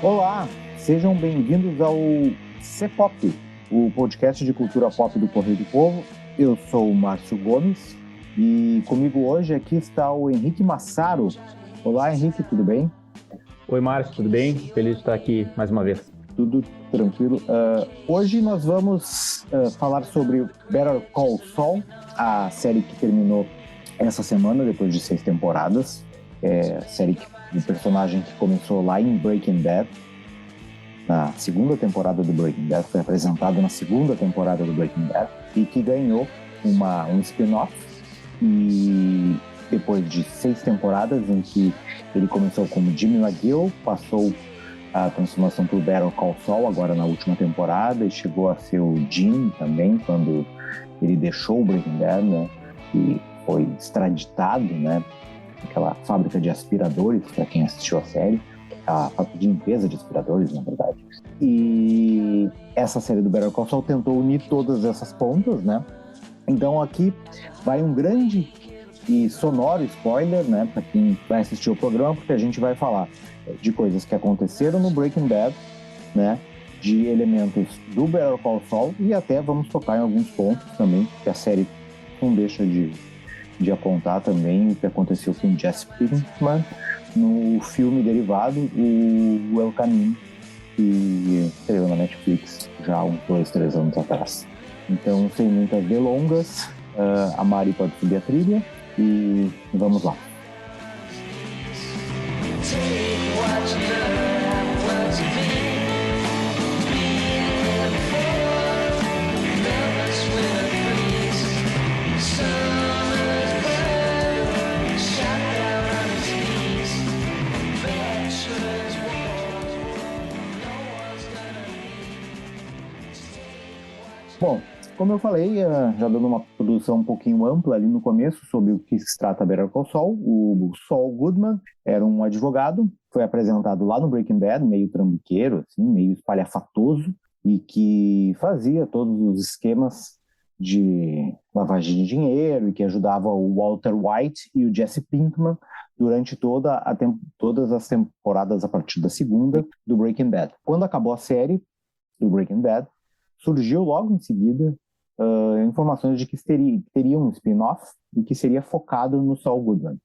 Olá, sejam bem-vindos ao C-Pop, o podcast de cultura pop do Correio do Povo. Eu sou o Márcio Gomes e comigo hoje aqui está o Henrique Massaro. Olá, Henrique, tudo bem? Oi, Márcio, tudo bem? Feliz de estar aqui mais uma vez. Tudo tranquilo. Hoje nós vamos falar sobre Better Call Saul, a série que terminou essa semana, depois de 6 temporadas. Série do personagem que começou lá em Breaking Bad, na segunda temporada do Breaking Bad, foi apresentado na segunda temporada do Breaking Bad, e que ganhou um spin-off, e depois de 6 temporadas em que ele começou como Jimmy McGill, passou a transformação para o Better Call Saul, agora na última temporada, e chegou a ser o Jim também, quando ele deixou o Breaking Bad, né, e foi extraditado, né, aquela fábrica de aspiradores, para quem assistiu a série, a fábrica de limpeza de aspiradores, na verdade. E essa série do Better Call Saul tentou unir todas essas pontas, né? Então aqui vai um grande e sonoro spoiler, né, para quem vai assistir o programa, porque a gente vai falar de coisas que aconteceram no Breaking Bad, né, de elementos do Better Call Saul, e até vamos tocar em alguns pontos também, que a série não deixa de apontar também o que aconteceu com o Jesse Pinkman no filme derivado, o El Caminho, que estreou na Netflix já há uns 2-3 anos atrás. Então, sem muitas delongas, a Mari pode subir a trilha e vamos lá. Bom, como eu falei, já dando uma produção um pouquinho ampla ali no começo sobre o que se trata Better Call Saul, o Saul Goodman era um advogado, foi apresentado lá no Breaking Bad, meio trambiqueiro, assim, meio espalhafatoso, e que fazia todos os esquemas de lavagem de dinheiro e que ajudava o Walter White e o Jesse Pinkman durante todas as temporadas a partir da segunda do Breaking Bad. Quando acabou a série do Breaking Bad, surgiu logo em seguida informações de que teria um spin-off e que seria focado no Saul Goodman.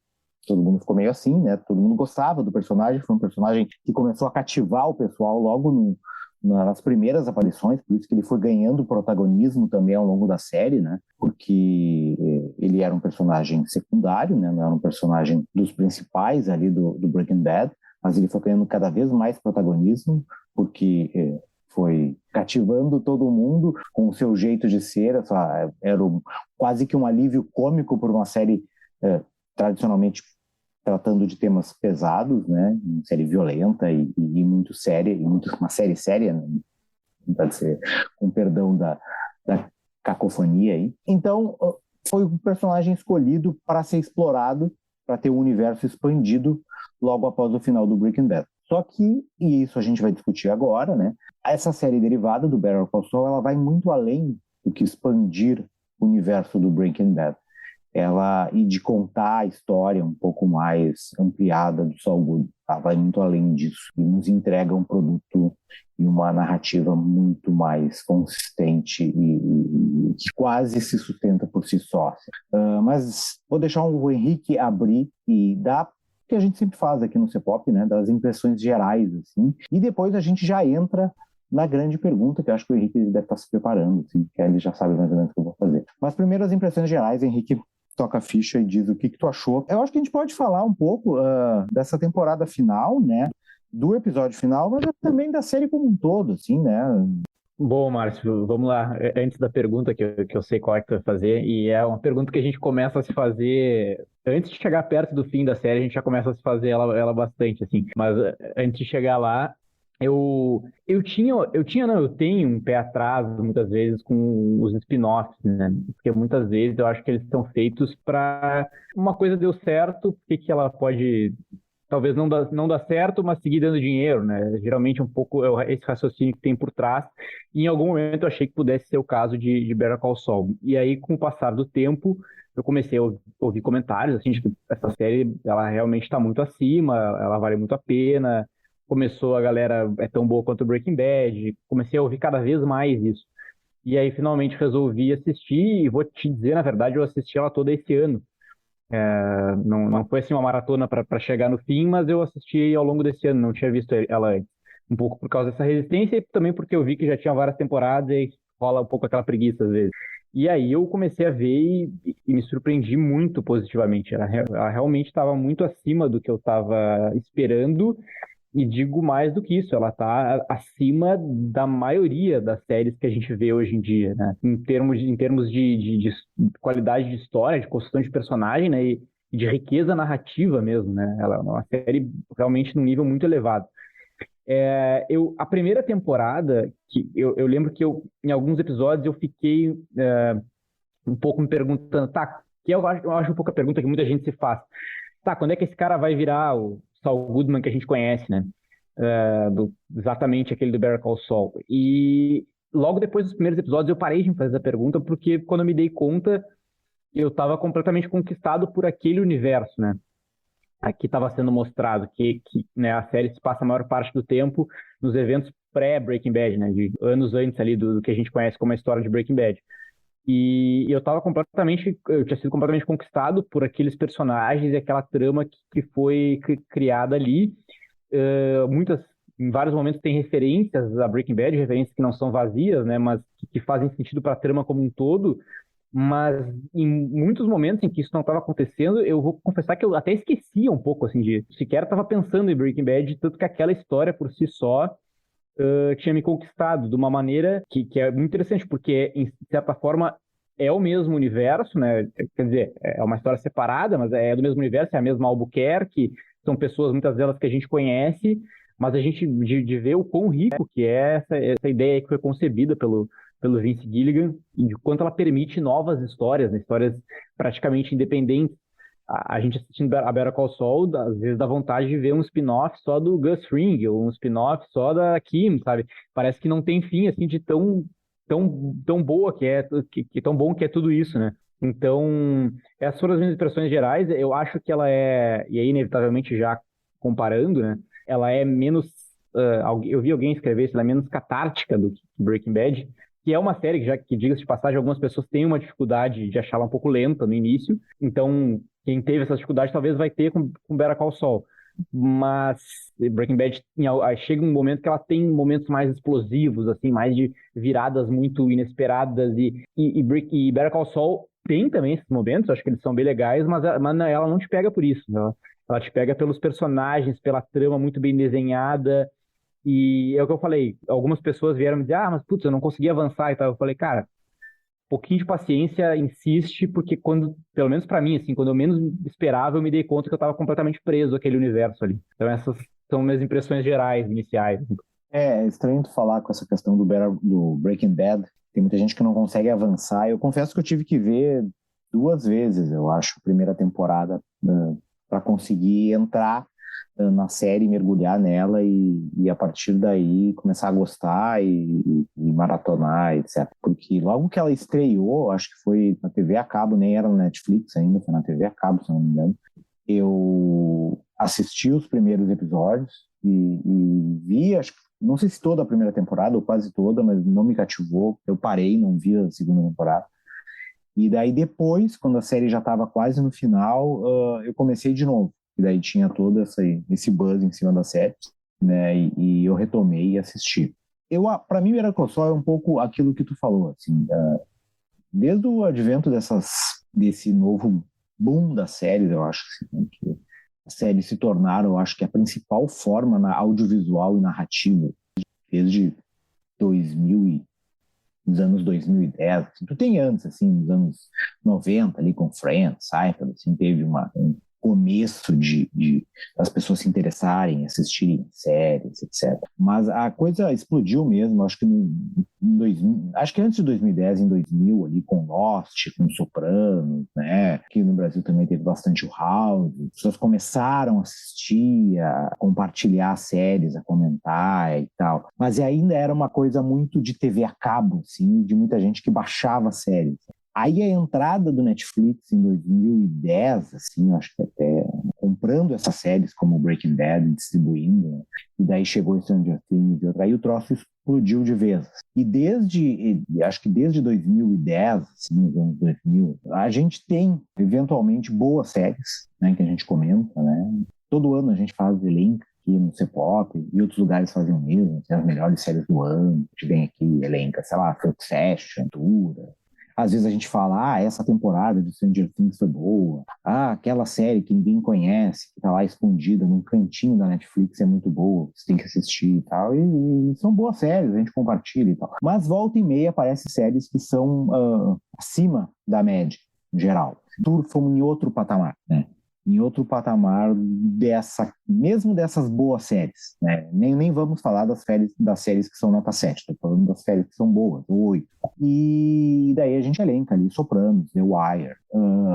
Todo mundo ficou meio assim, né? Todo mundo gostava do personagem, foi um personagem que começou a cativar o pessoal logo nas primeiras aparições, por isso que ele foi ganhando protagonismo também ao longo da série, né? Porque ele era um personagem secundário, né? Não era um personagem dos principais ali do Breaking Bad, mas ele foi ganhando cada vez mais protagonismo, porque foi cativando todo mundo com o seu jeito de ser. Era quase que um alívio cômico por uma série tradicionalmente tratando de temas pesados, né? Uma série violenta e muito séria, uma série séria, né? Pode ser, com perdão da cacofonia aí. Então, foi o personagem escolhido para ser explorado, para ter o universo expandido logo após o final do Breaking Bad. Só que, e isso a gente vai discutir agora, né? Essa série derivada do Better Call Saul, ela vai muito além do que expandir o universo do Breaking Bad. E de contar a história um pouco mais ampliada do Saul Goodman, tá? Vai muito além disso e nos entrega um produto e uma narrativa muito mais consistente e que quase se sustenta por si só. Mas vou deixar o Henrique abrir e dar que a gente sempre faz aqui no C-Pop, né, das impressões gerais, assim, e depois a gente já entra na grande pergunta, que eu acho que o Henrique deve estar se preparando, assim, que ele já sabe mais ou menos o que eu vou fazer. Mas primeiro as impressões gerais, Henrique, toca a ficha e diz o que tu achou. Eu acho que a gente pode falar um pouco dessa temporada final, né, do episódio final, mas também da série como um todo, assim, né. Bom, Márcio, vamos lá. Antes da pergunta, que eu sei qual é que tu vai fazer, e é uma pergunta que a gente começa a se fazer antes de chegar perto do fim da série, a gente já começa a se fazer ela bastante, assim. Mas antes de chegar lá, eu tenho um pé atrás, muitas vezes, com os spin-offs, né? Porque muitas vezes eu acho que eles são feitos para uma coisa deu certo, por que ela pode talvez não dá certo, mas seguir dando dinheiro, né? Geralmente um pouco esse raciocínio que tem por trás. E em algum momento eu achei que pudesse ser o caso de Better Call Saul. E aí, com o passar do tempo, eu comecei a ouvir comentários, assim, de que essa série, ela realmente está muito acima, ela vale muito a pena, começou a galera é tão boa quanto o Breaking Bad, comecei a ouvir cada vez mais isso. E aí finalmente resolvi assistir, e vou te dizer, na verdade, eu assisti ela toda esse ano. Não foi assim uma maratona para chegar no fim, mas eu assisti ao longo desse ano, não tinha visto ela antes. Um pouco por causa dessa resistência e também porque eu vi que já tinha várias temporadas e rola um pouco aquela preguiça às vezes. E aí eu comecei a ver e me surpreendi muito positivamente. Ela realmente estava muito acima do que eu estava esperando. E digo mais do que isso, ela está acima da maioria das séries que a gente vê hoje em dia, né? Em termos de qualidade de história, de construção de personagem, né? E de riqueza narrativa mesmo, né? Ela é uma série realmente num nível muito elevado. A primeira temporada, eu lembro que em alguns episódios eu fiquei um pouco me perguntando, tá, que eu acho um pouco a pergunta que muita gente se faz. Tá, quando é que esse cara vai virar o Saul Goodman que a gente conhece, né? Exatamente aquele do Better Call Saul. E logo depois dos primeiros episódios eu parei de me fazer essa pergunta, porque quando eu me dei conta, eu estava completamente conquistado por aquele universo, né? Aqui estava sendo mostrado que né, a série se passa a maior parte do tempo nos eventos pré-Breaking Bad, né? De anos antes ali do que a gente conhece como a história de Breaking Bad. E eu tinha sido completamente conquistado por aqueles personagens e aquela trama que foi criada ali. Em vários momentos tem referências a Breaking Bad, referências que não são vazias, né, mas que fazem sentido para a trama como um todo. Mas em muitos momentos em que isso não estava acontecendo, eu vou confessar que eu até esquecia um pouco, assim, de sequer estava pensando em Breaking Bad, tanto que aquela história por si só tinha me conquistado de uma maneira que é muito interessante, porque, em certa forma, é o mesmo universo, né? Quer dizer, é uma história separada, mas é do mesmo universo, é a mesma Albuquerque, são pessoas, muitas delas, que a gente conhece, mas a gente, de ver o quão rico que é essa ideia que foi concebida pelo Vince Gilligan, e de quanto ela permite novas histórias, né? Histórias praticamente independentes. A gente assistindo a Better Call Saul, às vezes dá vontade de ver um spin-off só do Gus Fring, ou um spin-off só da Kim, sabe? Parece que não tem fim, assim, de tão boa que tão bom que é tudo isso, né? Então, essas foram as minhas impressões gerais. Eu acho que ela e aí inevitavelmente já comparando, né? Ela é menos, eu vi alguém escrever isso, ela é menos catártica do que Breaking Bad, que é uma série que diga-se de passagem, algumas pessoas têm uma dificuldade de achá-la um pouco lenta no início. Então, quem teve essa dificuldade talvez vai ter com Better Call Saul. Mas Breaking Bad chega um momento que ela tem momentos mais explosivos, assim, mais de viradas muito inesperadas. E Better Call Saul tem também esses momentos, acho que eles são bem legais, mas ela não te pega por isso. Né? Ela te pega pelos personagens, pela trama muito bem desenhada. E é o que eu falei, algumas pessoas vieram me dizer, mas putz, eu não consegui avançar e tal. Eu falei, cara, um pouquinho de paciência, insiste, porque pelo menos pra mim, assim, quando eu menos esperava, eu me dei conta que eu tava completamente preso àquele universo ali. Então essas são minhas impressões gerais, iniciais. É estranho tu falar com essa questão do Breaking Bad. Tem muita gente que não consegue avançar. Eu confesso que eu tive que ver 2 vezes, eu acho, a primeira temporada, para conseguir entrar na série, mergulhar nela e a partir daí começar a gostar e maratonar, etc. Porque logo que ela estreou, acho que foi na TV a cabo, nem era no Netflix ainda, foi na TV a cabo, se não me engano, eu assisti os primeiros episódios e vi, acho que não sei se toda a primeira temporada ou quase toda, mas não me cativou. Eu parei, não vi a segunda temporada. E daí depois, quando a série já estava quase no final, eu comecei de novo. E daí tinha todo esse buzz em cima da série, né? E eu retomei e assisti. Para mim, Better Call Saul é um pouco aquilo que tu falou, assim, desde o advento desse novo boom das séries, eu acho assim, né, que as séries se tornaram, eu acho que a principal forma audiovisual e narrativa desde 2000 nos anos 2010, assim, tu tem antes, assim, nos anos 90, ali com Friends, Seinfeld, assim, teve um começo das pessoas se interessarem, assistirem séries, etc. Mas a coisa explodiu mesmo, acho que acho que antes de 2010, em 2000, ali com Lost, com Sopranos, né? Aqui no Brasil também teve bastante o House. As pessoas começaram a assistir, a compartilhar séries, a comentar e tal. Mas ainda era uma coisa muito de TV a cabo, assim, de muita gente que baixava séries. Aí a entrada do Netflix em 2010, assim, acho que até comprando essas séries como Breaking Bad, distribuindo, né? E daí chegou Stranger Things, e aí o troço explodiu de vez. E acho que desde 2010, assim, nos anos 2000, a gente tem, eventualmente, boas séries, né, que a gente comenta, né? Todo ano a gente faz elenco aqui no CPOP, e outros lugares fazem o mesmo, as melhores séries do ano, a gente vem aqui, elenca, sei lá, Succession, Dura. Às vezes a gente fala, essa temporada de Stranger Things foi boa, aquela série que ninguém conhece, que tá lá escondida num cantinho da Netflix é muito boa, você tem que assistir e tal, e são boas séries, a gente compartilha e tal. Mas volta e meia aparecem séries que são acima da média, em geral. Surfam em outro patamar, né? Em outro patamar mesmo dessas boas séries, né? Nem vamos falar das séries que são nota 7, estou falando das séries que são boas, 8. E daí a gente elenca ali Sopranos, The Wire,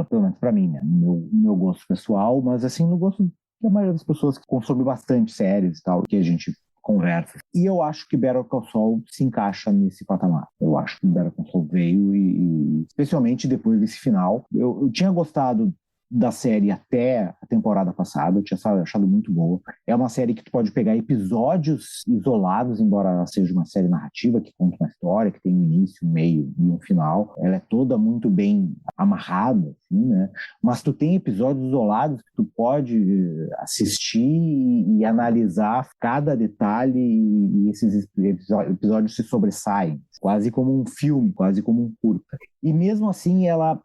pelo menos para mim, né? No meu gosto pessoal, mas assim, no gosto da maioria das pessoas que consomem bastante séries e tal, que a gente conversa. E eu acho que Better Call Saul se encaixa nesse patamar. Eu acho que Better Call Saul veio e especialmente depois desse final, eu tinha gostado da série até a temporada passada, eu tinha achado muito boa. É uma série que tu pode pegar episódios isolados, embora ela seja uma série narrativa que conta uma história, que tem um início, um meio e um final. Ela é toda muito bem amarrada, assim, né? Mas tu tem episódios isolados que tu pode assistir e analisar cada detalhe e esses episódios se sobressaem, quase como um filme, quase como um curta. E mesmo assim ela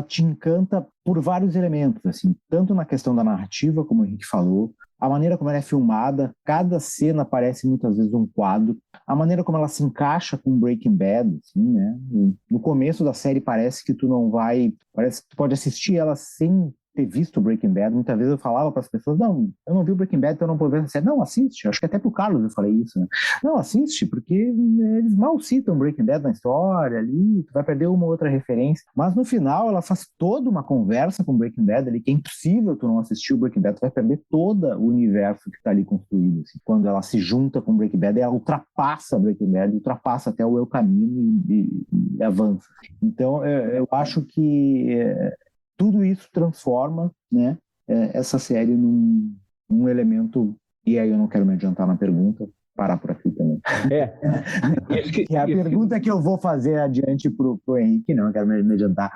te encanta por vários elementos, assim, tanto na questão da narrativa, como o Henrique falou, a maneira como ela é filmada, cada cena parece muitas vezes um quadro, a maneira como ela se encaixa com Breaking Bad, assim, né? No começo da série parece que tu pode assistir ela sem ter visto Breaking Bad. Muitas vezes eu falava para as pessoas, não, eu não vi o Breaking Bad, então eu não vou ver essa série. Não, assiste. Acho que até pro Carlos eu falei isso, né? Não, assiste, porque eles mal citam Breaking Bad na história ali, tu vai perder uma ou outra referência. Mas no final ela faz toda uma conversa com Breaking Bad ali, que é impossível tu não assistir o Breaking Bad, tu vai perder todo o universo que está ali construído. Assim. Quando ela se junta com Breaking Bad, ela ultrapassa Breaking Bad, ultrapassa até o El Camino e avança. Então eu acho que tudo isso transforma, né, essa série num elemento, e aí eu não quero me adiantar na pergunta, parar por aqui também. Que é a pergunta que eu vou fazer adiante pro Henrique, não, eu quero me adiantar,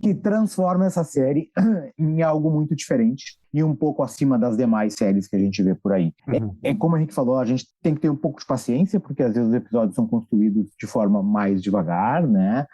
que transforma essa série em algo muito diferente e um pouco acima das demais séries que a gente vê por aí. É como o Henrique falou, a gente tem que ter um pouco de paciência, porque às vezes os episódios são construídos de forma mais devagar, né?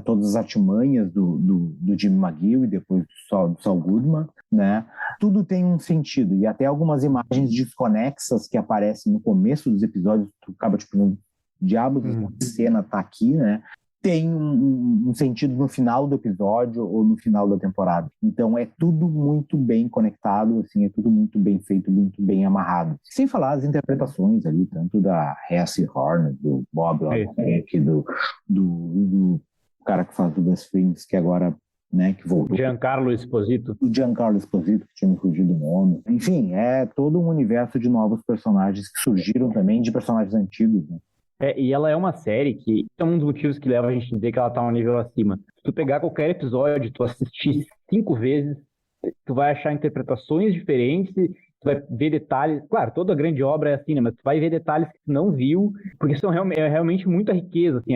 Todas as artimanhas do Jim McGill e depois do Saul Goodman, né? Tudo tem um sentido, e até algumas imagens desconexas que aparecem no começo dos episódios, tu acaba tipo, diabos, a cena tá aqui, né? Tem um sentido no final do episódio ou no final da temporada. Então é tudo muito bem conectado, assim, é tudo muito bem feito, muito bem amarrado. Sem falar as interpretações ali, tanto da Hesse Horn, do Bob Odenkirk, do cara que faz o Gus Frings, que agora, né, que voltou. Giancarlo Esposito. O Giancarlo Esposito, que tinha me fugido o nome. Enfim, é todo um universo de novos personagens que surgiram também, de personagens antigos, né? E ela é uma série que é um dos motivos que leva a gente a dizer que ela tá um nível acima. Se tu pegar qualquer episódio, tu assistir 5 vezes, tu vai achar interpretações diferentes, tu vai ver detalhes. Claro, toda grande obra é assim, né? Mas tu vai ver detalhes que tu não viu, porque são realmente muita riqueza. Assim,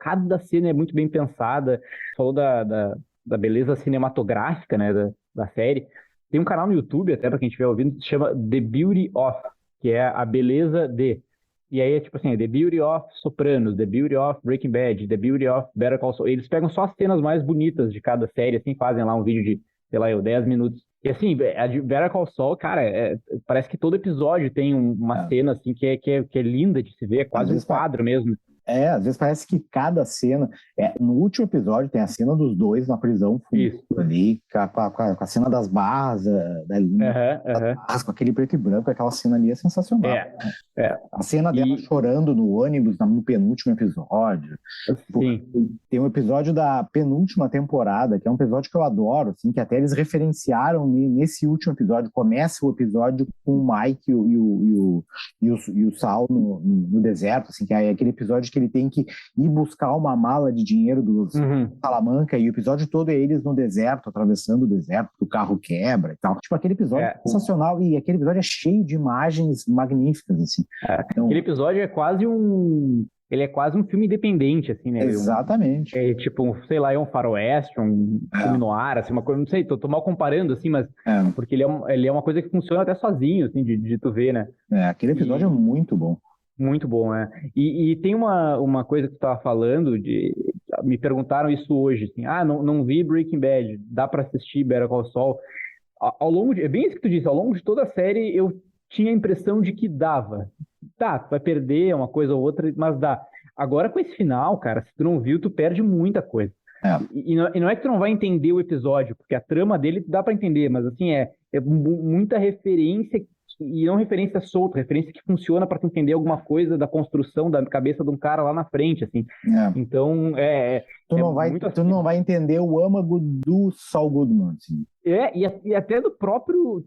cada cena é muito bem pensada. Tu falou da beleza cinematográfica, né, da série. Tem um canal no YouTube, até pra quem estiver ouvindo, que se chama The Beauty of, que é a beleza de. E aí é tipo assim, The Beauty of Sopranos, The Beauty of Breaking Bad, The Beauty of Better Call Saul. Eles pegam só as cenas mais bonitas de cada série, assim, fazem lá um vídeo de, sei lá, 10 minutos. E assim, a de Better Call Saul, cara, parece que todo episódio tem uma cena, assim, que é linda de se ver, é quase um quadro mesmo. Às vezes parece que cada cena... no último episódio tem a cena dos dois na prisão ali, com a cena das barras, da linha, com aquele preto e branco, aquela cena ali é sensacional. A cena dela chorando no ônibus no penúltimo episódio. Tem um episódio da penúltima temporada, que é um episódio que eu adoro, assim, que até eles referenciaram nesse último episódio. Começa o episódio com o Mike e o Saul no deserto, assim, que é aquele episódio que ele tem que ir buscar uma mala de dinheiro do Salamanca, e o episódio todo é eles no deserto, atravessando o deserto, o carro quebra e tal. Tipo, aquele episódio é sensacional, e aquele episódio é cheio de imagens magníficas, assim. Então, aquele episódio é quase ele é quase um filme independente, assim, né? Exatamente. É tipo, sei lá, é um faroeste, um filme noir, assim, uma coisa, não sei, tô mal comparando, assim, mas porque ele é uma coisa que funciona até sozinho, assim, de tu ver, né? Aquele episódio é muito bom. Muito bom, né? E tem uma coisa que tu tava falando, me perguntaram isso hoje, assim, não vi Breaking Bad, dá pra assistir Better Call Saul? Ao longo é bem isso que tu disse, ao longo de toda a série eu tinha a impressão de que dava. Tá, tu vai perder uma coisa ou outra, mas dá. Agora com esse final, cara, se tu não viu, tu perde muita coisa. E não é que tu não vai entender o episódio, porque a trama dele dá pra entender, mas assim, é muita referência, e não referência solta, referência que funciona pra tu entender alguma coisa da construção da cabeça de um cara lá na frente, assim. Então, Tu não vai entender o âmago do Saul Goodman, assim. E até do próprio.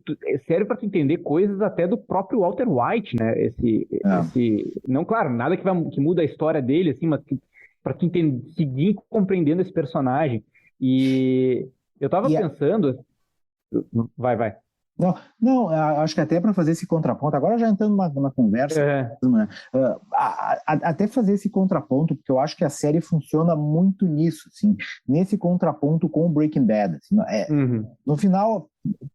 Serve para tu entender coisas até do próprio Walter White, né? Não, claro, nada que muda a história dele, assim, mas para tu seguir compreendendo esse personagem. E eu tava pensando. Vai. Não, acho que até para fazer esse contraponto, agora já entrando na conversa, né, até fazer esse contraponto, porque eu acho que a série funciona muito nisso, assim, nesse contraponto com o Breaking Bad. Assim, no final,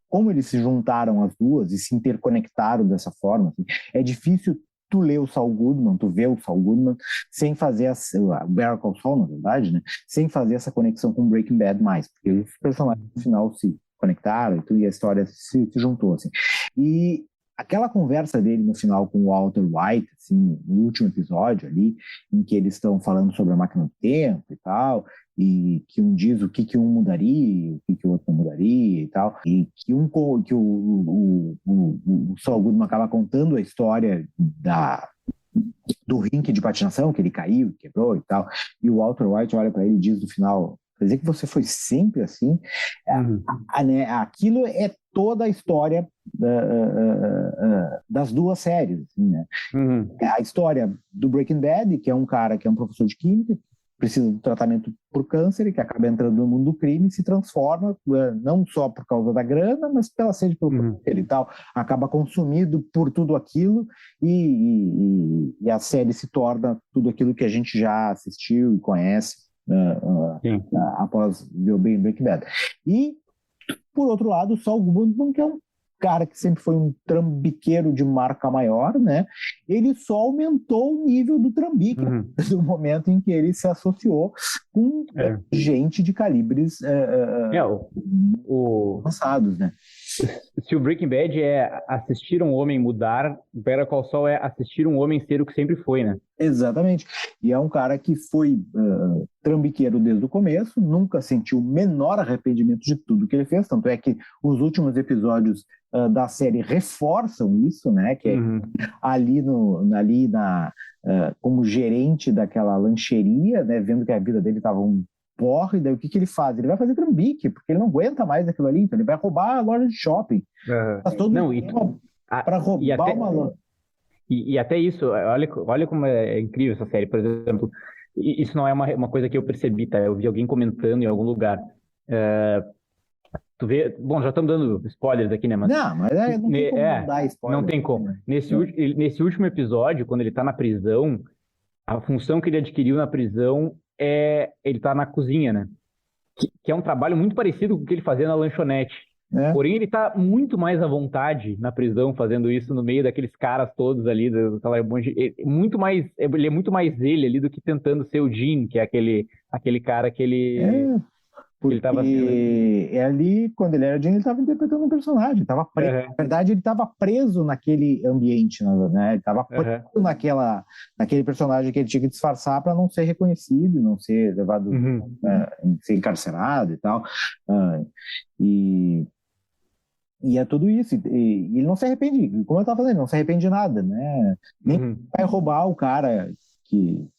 como eles se juntaram as duas e se interconectaram dessa forma, assim, é difícil tu ler o Saul Goodman, tu ver o Saul Goodman, sem fazer o Better Call Saul, na verdade, né, sem fazer essa conexão com o Breaking Bad mais, porque os personagens no final se conectaram e a história se juntou, assim. E aquela conversa dele no final com o Walter White, assim, no último episódio ali, em que eles estão falando sobre a máquina do tempo e tal, e que um diz o que um mudaria, o que o outro não mudaria e tal, e que o Saul Goodman acaba contando a história do rink de patinação, que ele caiu, quebrou e tal, e o Walter White olha para ele e diz no final: quer dizer que você foi sempre assim? Né, aquilo é toda a história das duas séries, assim, né? A história do Breaking Bad, que é um cara que é um professor de química, precisa do tratamento por câncer e que acaba entrando no mundo do crime e se transforma, não só por causa da grana, mas pela sede pelo poder e tal, acaba consumido por tudo aquilo e a série se torna tudo aquilo que a gente já assistiu e conhece após ver o Breaking Bad. E, por outro lado, o Saul Goodman, que é um cara que sempre foi um trambiqueiro de marca maior, né? Ele só aumentou o nível do trambique no momento em que ele se associou com gente de calibres avançados, né? Se o Breaking Bad é assistir um homem mudar, o Better Call Saul é assistir um homem ser o que sempre foi, né? Exatamente. E é um cara que foi trambiqueiro desde o começo, nunca sentiu o menor arrependimento de tudo que ele fez, tanto é que os últimos episódios da série reforçam isso, né? Que é ali como gerente daquela lancheria, né? Vendo que a vida dele estava um porre, daí o que ele faz? Ele vai fazer trambique, porque ele não aguenta mais aquilo ali, então ele vai roubar a loja de shopping. Faz todo para roubar uma loja. E até isso, olha como é incrível essa série, por exemplo, isso não é uma coisa que eu percebi, tá? Eu vi alguém comentando em algum lugar. Tu vê, bom, já estamos dando spoilers aqui, né? Mas não tem como dar spoiler. Não tem como. Nesse último episódio, quando ele tá na prisão, a função que ele adquiriu na prisão ele tá na cozinha, né? Que é um trabalho muito parecido com o que ele fazia na lanchonete. Porém, ele tá muito mais à vontade na prisão fazendo isso no meio daqueles caras todos ali, ele é muito mais ele ali do que tentando ser o Gene, que é aquele cara que ele... Porque ele tava ali, quando ele era Gene, ele estava interpretando um personagem. Na verdade, ele estava preso naquele ambiente, né? Ele estava preso naquele personagem que ele tinha que disfarçar para não ser reconhecido, não ser levado, ser encarcerado e tal. E é tudo isso. E ele não se arrepende. Como eu estava falando, ele não se arrepende de nada, né? Nem vai roubar o cara que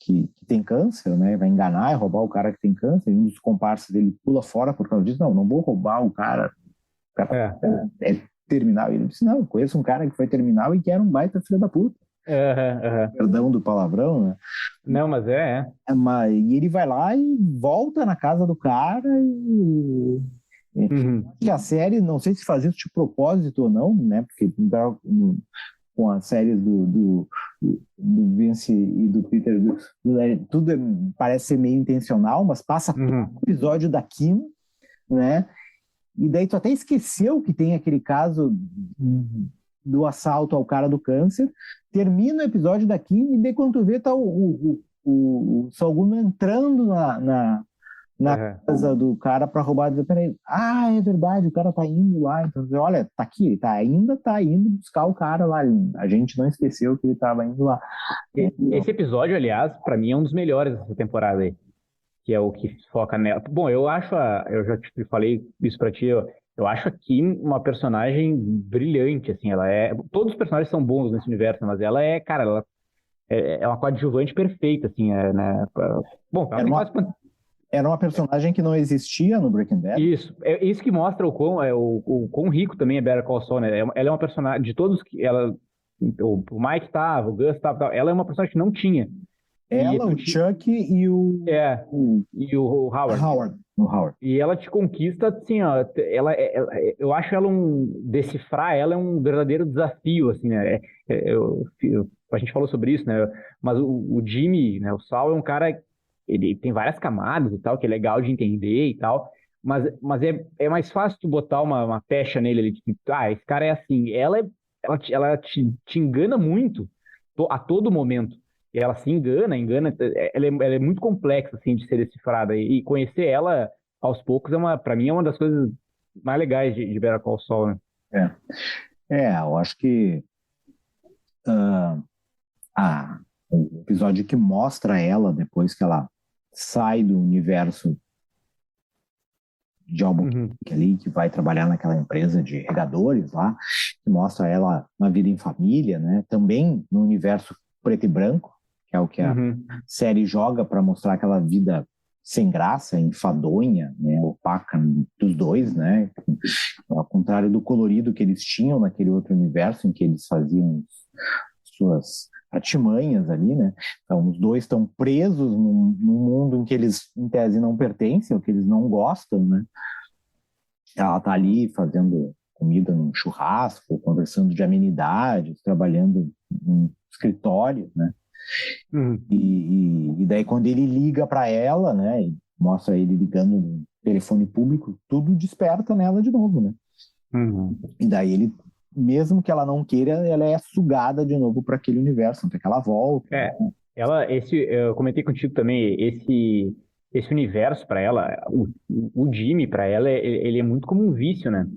tem câncer, né? Vai enganar e roubar o cara que tem câncer, e um dos comparsas dele pula fora por causa disso. Não vou roubar o cara. O cara é terminal. E ele disse: não, eu conheço um cara que foi terminal e que era um baita filho da puta. Aham, aham. perdão do palavrão, né? Não, mas é. E ele vai lá e volta na casa do cara Uhum. e a série, não sei se faz isso de propósito ou não, né? Porque com as séries do Vince e do Peter, tudo parece ser meio intencional, mas passa todo Uhum. o episódio da Kim, né? E daí tu até esqueceu que tem aquele caso do assalto ao cara do câncer, termina o episódio da Kim, e daí quando tu vê, tá o Saul Goodman entrando na Aham. casa do cara para roubar. Peraí, é verdade, o cara tá indo lá. Então, olha, tá aqui, ele ainda tá indo buscar o cara lá. A gente não esqueceu que ele tava indo lá. Esse episódio, aliás, pra mim é um dos melhores dessa temporada aí, que é o que foca nela. Bom, eu já te falei isso pra ti, eu acho a Kim uma personagem brilhante, assim, todos os personagens são bons nesse universo, mas ela é, cara, ela é uma coadjuvante perfeita, assim, né? Bom, ela Era tem uma, quase era uma personagem que não existia no Breaking Bad. isso. É isso que mostra o quão rico também é Better Call Saul, né? Ela é uma personagem de todos que ela o Mike tava, o Gus tava, ela é uma personagem que não tinha. E Ela, o Chuck e é, o e o Howard. Howard. O Howard. E ela te conquista, assim, ó, eu acho ela decifrar ela é um verdadeiro desafio, assim, né? A gente falou sobre isso, né? Mas o Jimmy, né? O Saul é um cara, ele tem várias camadas e tal, que é legal de entender e tal, mas é mais fácil tu botar uma pecha nele, ali, tipo, esse cara é assim. Ela te engana muito a todo momento. E ela se engana, ela é muito complexa, assim, de ser decifrada. E conhecer ela aos poucos, para mim, é uma das coisas mais legais de Better Call Saul, né? É. Eu acho que ah, o episódio que mostra ela depois que ela sai do universo de Albuquerque Uhum, ali, que vai trabalhar naquela empresa de regadores lá, que mostra ela na vida em família, né? Também no universo preto e branco, que é o que a uhum, série joga para mostrar aquela vida sem graça, enfadonha, né, opaca dos dois, né? Ao contrário do colorido que eles tinham naquele outro universo em que eles faziam suas artimanhas ali, né? Então, os dois estão presos num mundo em que eles, em tese, não pertencem, ou que eles não gostam, né? Ela tá ali fazendo comida num churrasco, conversando de amenidades, trabalhando em escritório, né? uhum, E daí quando ele liga para ela, né, e mostra ele ligando no telefone público, tudo desperta nela de novo, né? uhum. E daí ele, mesmo que ela não queira, ela é sugada de novo para aquele universo, até que ela volta, né? É, eu comentei contigo também, esse universo para ela, o Jimmy para ela, ele é muito como um vício, né?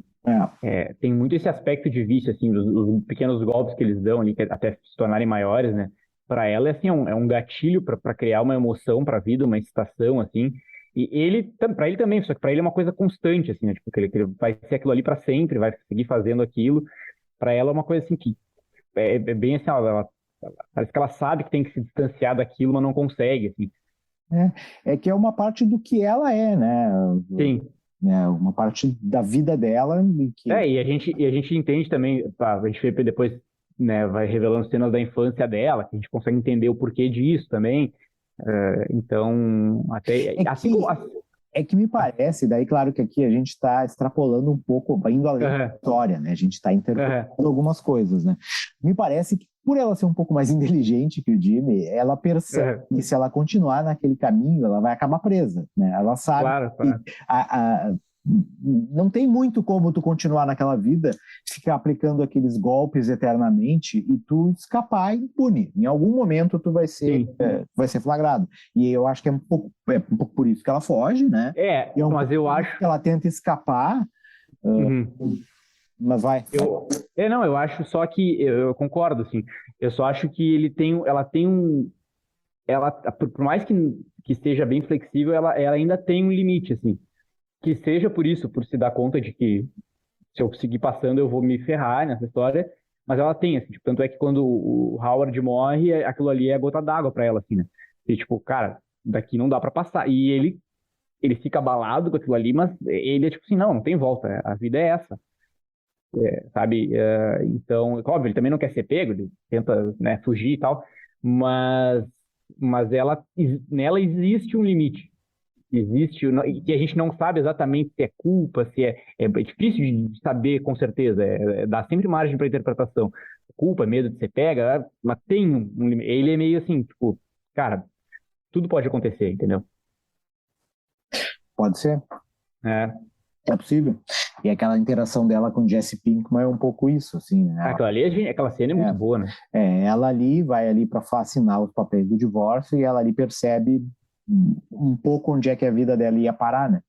É, Tem muito esse aspecto de vício, assim, os pequenos golpes que eles dão ali, que até se tornarem maiores, né? Para ela, assim, é um gatilho para criar uma emoção para a vida, uma excitação, assim. E para ele também, só que para ele é uma coisa constante, assim, né? Tipo, que ele vai ser aquilo ali para sempre, vai seguir fazendo aquilo. Para ela é uma coisa, assim, que é bem assim, parece que ela sabe que tem que se distanciar daquilo, mas não consegue, assim. é que é uma parte do que ela é, né? Sim. Uma parte da vida dela e que E a gente entende também, tá, a gente vê depois, né, vai revelando cenas da infância dela, que a gente consegue entender o porquê disso também. Então, até é assim como. que é que me parece, daí claro que aqui a gente está extrapolando um pouco, indo além da Aham, história, né? A gente está interpretando aham, algumas coisas, né? Me parece que por ela ser um pouco mais inteligente que o Jimmy, ela percebe aham. que se ela continuar naquele caminho, ela vai acabar presa, né? Ela sabe Claro, que claro. não tem muito como tu continuar naquela vida, ficar aplicando aqueles golpes eternamente e tu escapar impune. Em algum momento tu Sim. vai ser flagrado. E eu acho que é um pouco por isso que ela foge, né? E é um Mas pouco eu por isso acho. que ela tenta escapar, Uhum. mas vai. Não, eu acho só que eu concordo, assim. Eu só acho que ela tem por mais que esteja bem flexível, ela ainda tem um limite, assim. Que seja por isso, por se dar conta de que se eu seguir passando eu vou me ferrar nessa história, mas ela tem, assim, tipo, tanto é que quando o Howard morre, aquilo ali é a gota d'água pra ela, assim, né? E tipo, cara, daqui não dá pra passar. E ele fica abalado com aquilo ali, mas ele é tipo assim, não tem volta, a vida é essa. sabe? Então, óbvio, ele também não quer ser pego, ele tenta, né, fugir e tal, mas, nela existe um limite. Existe, que a gente não sabe exatamente se é culpa, se é difícil de saber com certeza, dá sempre margem para interpretação. Culpa, medo de ser pega, mas tem um limite. Ele é meio assim, tipo, cara, tudo pode acontecer, entendeu? Pode ser, É. é possível. E aquela interação dela com Jesse Pinkman é um pouco isso, assim, né? Aquela cena é muito boa, né? Ela ali vai ali para assinar os papéis do divórcio e ela ali percebe um pouco onde é que a vida dela ia parar, né?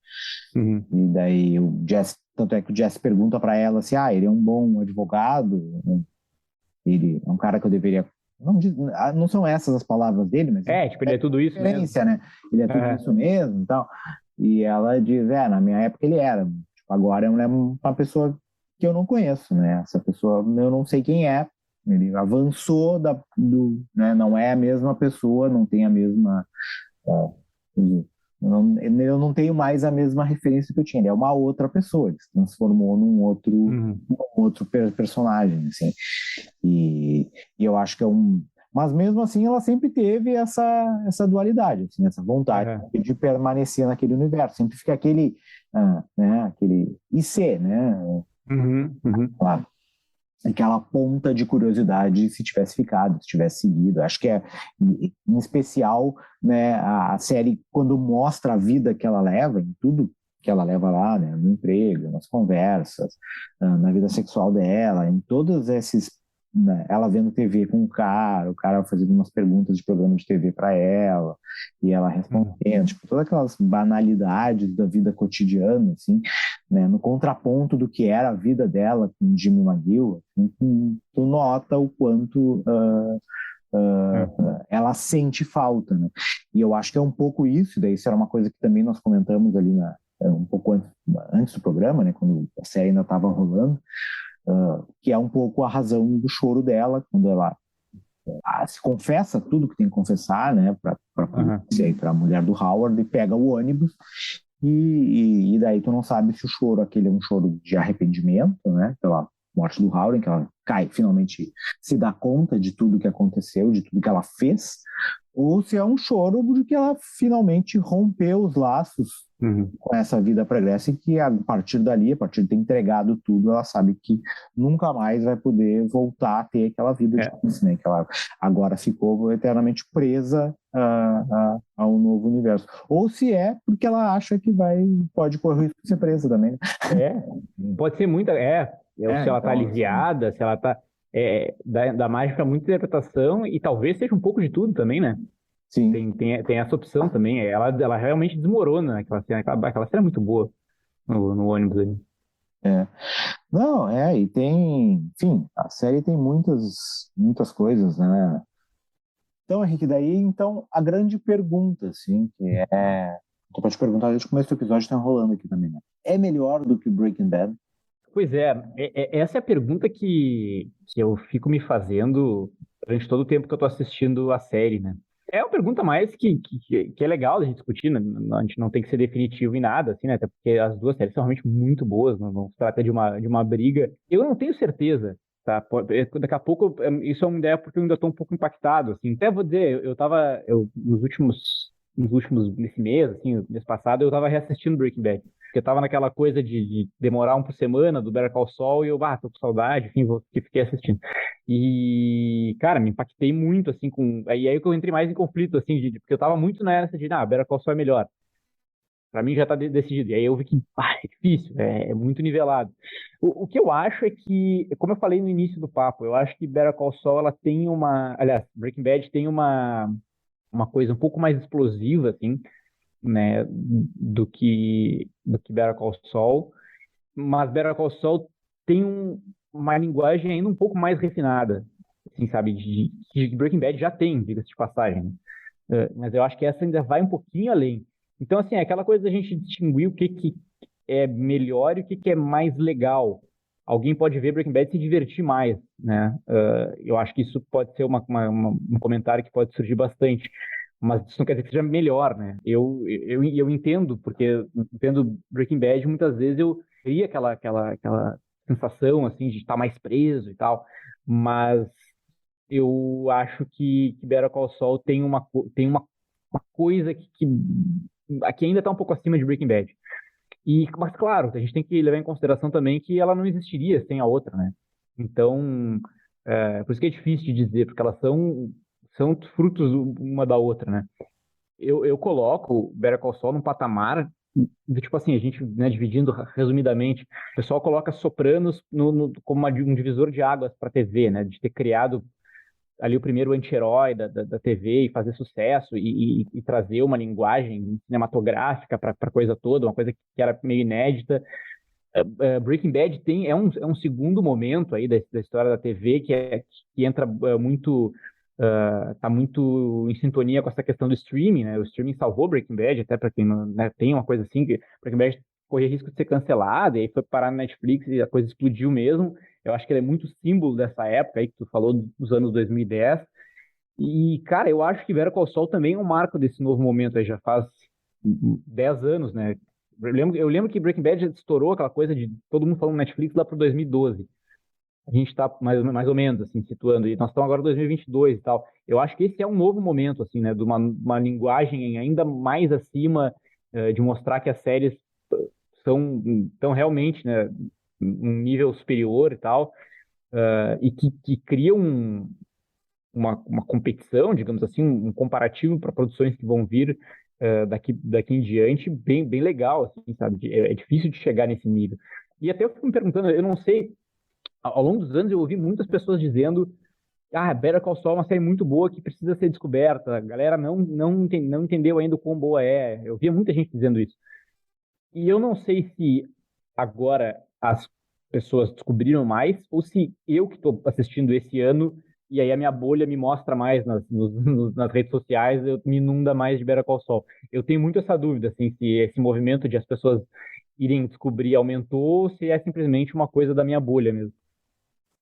Uhum. E daí o Jesse, tanto é que o Jesse pergunta para ela se, ele é um bom advogado, ele é um cara que eu deveria. Não são essas as palavravas dele, mas tipo, ele é tudo isso mesmo. Né? Ele é tudo isso mesmo e tal. E ela diz, na minha época ele era. Tipo, agora é uma pessoa que eu não conheço, né? Essa pessoa eu não sei quem é. Ele avançou né? Não é a mesma pessoa, não tem a mesma. Eu não tenho mais a mesma referência que eu tinha. Ele é uma outra pessoa. Ele se transformou num outro personagem, assim. E eu acho que é um. Mas mesmo assim, ela sempre teve essa dualidade, assim, essa vontade de permanecer naquele universo. Sempre fica aquele, né, aquele IC, né? Claro. Aquela ponta de curiosidade se tivesse ficado, se tivesse seguido. Acho que em especial, né, a série, quando mostra a vida que ela leva, em tudo que ela leva lá, né, no emprego, nas conversas, na vida sexual dela, em todos esses, né, ela vendo TV com o cara fazendo umas perguntas de programa de TV para ela, e ela respondendo, tipo, todas aquelas banalidades da vida cotidiana, assim, né, no contraponto do que era a vida dela com Jimmy McGill, assim, tu nota o quanto ela sente falta, né? E eu acho que é um pouco isso, daí isso era uma coisa que também nós comentamos ali um pouco antes do programa, né, quando a série ainda estava rolando, que é um pouco a razão do choro dela, quando ela se confessa tudo que tem que confessar, né, para a polícia e para a mulher do Howard, e pega o ônibus, e daí tu não sabe se o choro aquele é um choro de arrependimento, né, pela morte do Howard, que ela finalmente se dá conta de tudo que aconteceu, de tudo que ela fez, ou se é um choro de que ela finalmente rompeu os laços com essa vida pregressa e que a partir dali, a partir de ter entregado tudo, ela sabe que nunca mais vai poder voltar a ter aquela vida de antes, né? Que ela agora ficou eternamente presa ao novo universo. Ou se é porque ela acha que pode correr o risco de ser presa também, né? Pode ser muita. Se ela tá aliviada, se ela tá. Dá margem para muita interpretação e talvez seja um pouco de tudo também, né? Sim. Tem essa opção também. Ela realmente desmorona aquela cena. Aquela cena é muito boa no ônibus ali. Não, e tem. Enfim, a série tem muitas coisas, né? Então, Henrique, a grande pergunta, assim, que é. Tô pra te perguntar desde o começo do episódio, tá enrolando aqui também, né? É melhor do que Breaking Bad? Pois essa é a pergunta que eu fico me fazendo durante todo o tempo que eu tô assistindo a série, né? É uma pergunta mais que é legal a gente discutir, né? A gente não tem que ser definitivo em nada, assim, né? Até porque as duas séries são realmente muito boas, não se trata de uma briga. Eu não tenho certeza, tá? Daqui a pouco, isso é uma ideia porque eu ainda tô um pouco impactado, assim. Até vou dizer, nesse mês, assim, mês passado, eu tava reassistindo Breaking Bad. Porque eu tava naquela coisa de demorar um por semana do Better Call Saul e eu, tô com saudade, enfim, fiquei assistindo. E, cara, me impactei muito, assim, aí que eu entrei mais em conflito, assim, porque eu tava muito nessa de, Better Call Saul é melhor. Pra mim já tá decidido. E aí eu vi que, é difícil, é muito nivelado. O que eu acho é que, como eu falei no início do papo, eu acho que Better Call Saul, ela tem aliás, Breaking Bad tem uma coisa um pouco mais explosiva, assim, né, do que Better Call Saul, mas Better Call Saul tem uma linguagem ainda um pouco mais refinada, assim, sabe, de Breaking Bad já tem, diga-se de passagem, né? Mas eu acho que essa ainda vai um pouquinho além. Então, assim, é aquela coisa da gente distinguir o que é melhor e o que é mais legal. Alguém pode ver Breaking Bad e se divertir mais, né? Eu acho que isso pode ser um comentário que pode surgir bastante. Mas isso não quer dizer que seja melhor, né? Eu entendo, porque vendo Breaking Bad, muitas vezes eu queria aquela sensação, assim, de estar mais preso e tal, mas eu acho que Better Call Saul uma coisa que ainda está um pouco acima de Breaking Bad. Mas, claro, a gente tem que levar em consideração também que ela não existiria sem a outra, né? Então, por isso que é difícil de dizer, porque elas são frutos uma da outra, né? Eu coloco Better Call Saul num patamar tipo assim, a gente, né, dividindo resumidamente, o pessoal coloca Sopranos como um divisor de águas para a TV, né? De ter criado ali o primeiro anti-herói da TV e fazer sucesso e trazer uma linguagem cinematográfica para a coisa toda, uma coisa que era meio inédita. Breaking Bad é um segundo momento aí da história da TV que entra muito tá muito em sintonia com essa questão do streaming, né? O streaming salvou Breaking Bad, até para quem não, né, tem uma coisa assim, que Breaking Bad corria risco de ser cancelado, e aí foi parar na Netflix e a coisa explodiu mesmo. Eu acho que ele é muito símbolo dessa época aí que tu falou dos anos 2010. E, cara, eu acho que Better Call Saul também é um marco desse novo momento aí, já faz 10 anos, né? Eu lembro que Breaking Bad estourou aquela coisa de todo mundo falando Netflix lá pro 2012. A gente está mais ou menos assim situando, e nós estamos agora em 2022 e tal. Eu acho que esse é um novo momento assim, né, de uma linguagem ainda mais acima, de mostrar que as séries são realmente, né, um nível superior e tal, e que criam uma competição, digamos assim, um comparativo para produções que vão vir daqui em diante, bem legal, assim, sabe? É difícil de chegar nesse nível. E até eu fico me perguntando, eu não sei, ao longo dos anos eu ouvi muitas pessoas dizendo: Better Call Saul é uma série muito boa que precisa ser descoberta. A galera não entendeu ainda o quão boa é. Eu via muita gente dizendo isso. E eu não sei se agora as pessoas descobriram mais ou se eu que estou assistindo esse ano e aí a minha bolha me mostra mais nas redes sociais, me inunda mais de Better Call Saul. Eu tenho muito essa dúvida, assim, se esse movimento de as pessoas irem descobrir aumentou ou se é simplesmente uma coisa da minha bolha mesmo.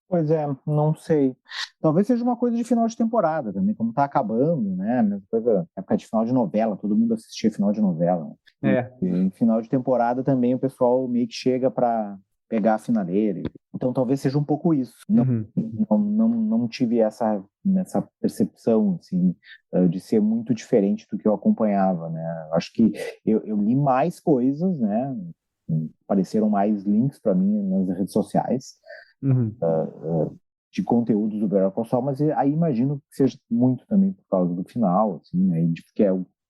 Pois é, não sei. Talvez seja uma coisa de final de temporada também, como tá acabando, né? Mesma coisa, época de final de novela, todo mundo assistia final de novela. E em final de temporada também o pessoal meio que chega para pegar a finaleira. Então talvez seja um pouco isso. Não tive essa percepção, assim, de ser muito diferente do que eu acompanhava, né? Acho que eu li mais coisas, né? Apareceram mais links para mim nas redes sociais. De conteúdos do Better Call Saul, mas aí imagino que seja muito também por causa do final, assim, né, porque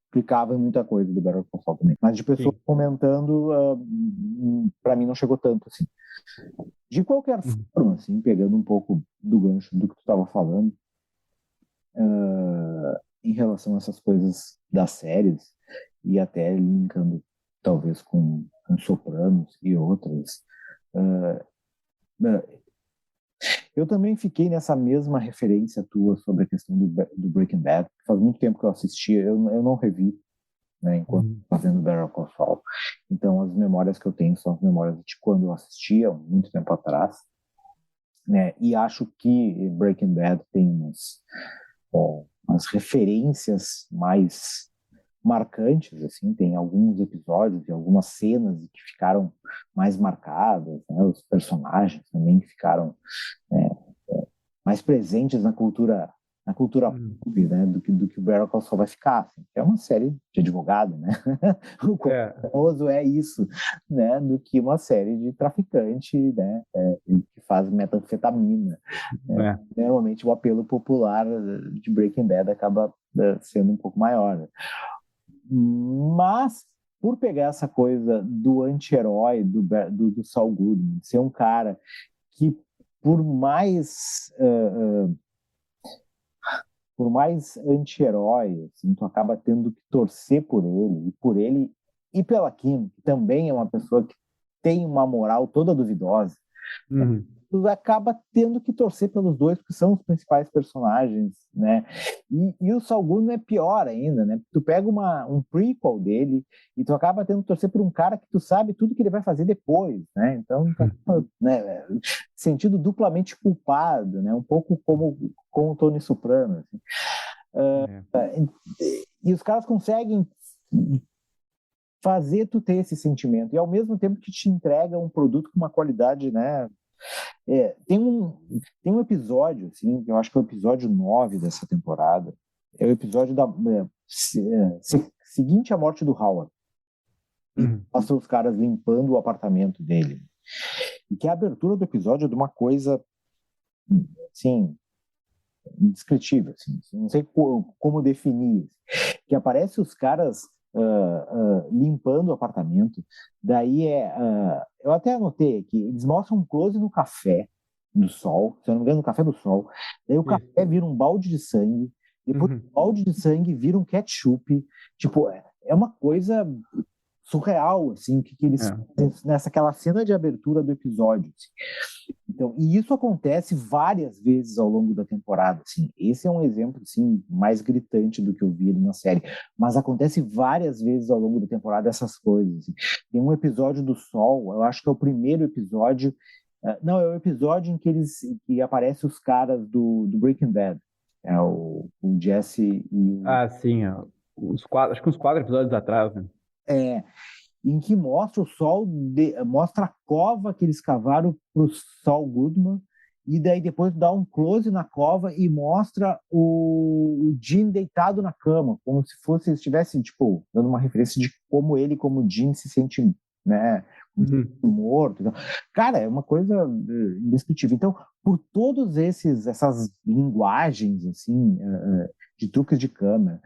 implicava em muita coisa do Better Call Saul também. Mas de pessoas comentando, para mim não chegou tanto, assim. De qualquer forma, assim, pegando um pouco do gancho do que tu estava falando, em relação a essas coisas das séries, e até linkando talvez com Sopranos e outras, eu também fiquei nessa mesma referência tua sobre a questão do Breaking Bad. Faz muito tempo que eu assisti, eu não revi, né, enquanto fazendo Better Call Saul. Então, as memórias que eu tenho são as memórias de quando eu assistia, muito tempo atrás. Né, e acho que Breaking Bad tem umas referências mais marcantes, assim, tem alguns episódios e algumas cenas que ficaram mais marcadas, né, os personagens também que ficaram mais presentes na cultura pop, né, do que o Better Call Saul vai ficar. Assim. É uma série de advogado, né? O famoso é isso, né, do que uma série de traficante, né, que faz metanfetamina. Né? Normalmente o apelo popular de Breaking Bad acaba sendo um pouco maior. Né? Mas por pegar essa coisa do anti-herói do Saul Goodman, ser um cara que por mais anti-herói, assim, tu acaba tendo que torcer por ele e pela Kim, que também é uma pessoa que tem uma moral toda duvidosa. Tu acaba tendo que torcer pelos dois, porque são os principais personagens, né? E o Saul Goodman é pior ainda, né? Tu pega um prequel dele e tu acaba tendo que torcer por um cara que tu sabe tudo que ele vai fazer depois, né? Então, né, sentido duplamente culpado, né? Um pouco como o Tony Soprano. Assim. E os caras conseguem fazer tu ter esse sentimento e ao mesmo tempo que te entrega um produto com uma qualidade, né, tem um episódio, assim, que eu acho que é o episódio 9 dessa temporada. É o episódio seguinte à morte do Howard. E mostra os caras limpando o apartamento dele. E que a abertura do episódio é de uma coisa, assim, indescritível, assim, não sei como definir. Que aparece os caras limpando o apartamento, daí eu até anotei aqui, eles mostram um close no café do sol, se eu não me engano, no café do sol, daí o café vira um balde de sangue, depois o balde de sangue vira um ketchup, tipo, é uma coisa surreal, assim, que eles nessa aquela cena de abertura do episódio, assim. Então, e isso acontece várias vezes ao longo da temporada, assim. Esse é um exemplo, assim, mais gritante do que eu vi na série, mas acontece várias vezes ao longo da temporada essas coisas, assim. Tem um episódio do Sol, eu acho que é o primeiro episódio, não, é o episódio em que aparecem os caras do Breaking Bad, o Jesse e o... Sim, ó. Acho que uns 4 episódios atrás, né? Em que mostra o Sol, mostra a cova que eles cavaram para o Saul Goodman, e daí depois dá um close na cova e mostra o Jim deitado na cama, como se fosse, eles estivessem, tipo, dando uma referência de como ele, como Jim, se sente, né, morto. Então, cara, é uma coisa indescritível. Então, por todos essas linguagens, assim, de truques de câmera,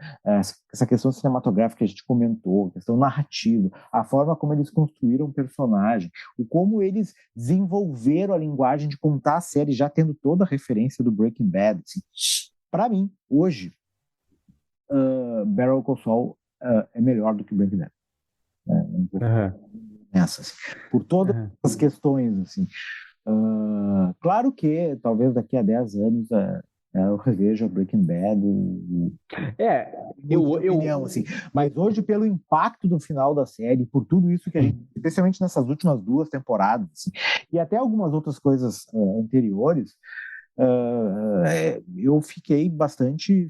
essa questão cinematográfica que a gente comentou, a questão narrativa, a forma como eles construíram o personagem, o como eles desenvolveram a linguagem de contar a série, já tendo toda a referência do Breaking Bad. Assim. Para mim, hoje, Better Call Saul é melhor do que Breaking Bad. Nessa, assim, por todas as questões, assim. Claro que talvez daqui a 10 anos eu reveja Breaking Bad opinião, assim. Mas hoje, pelo impacto do final da série, por tudo isso que a gente, especialmente nessas últimas 2 temporadas, assim, e até algumas outras coisas anteriores, eu fiquei bastante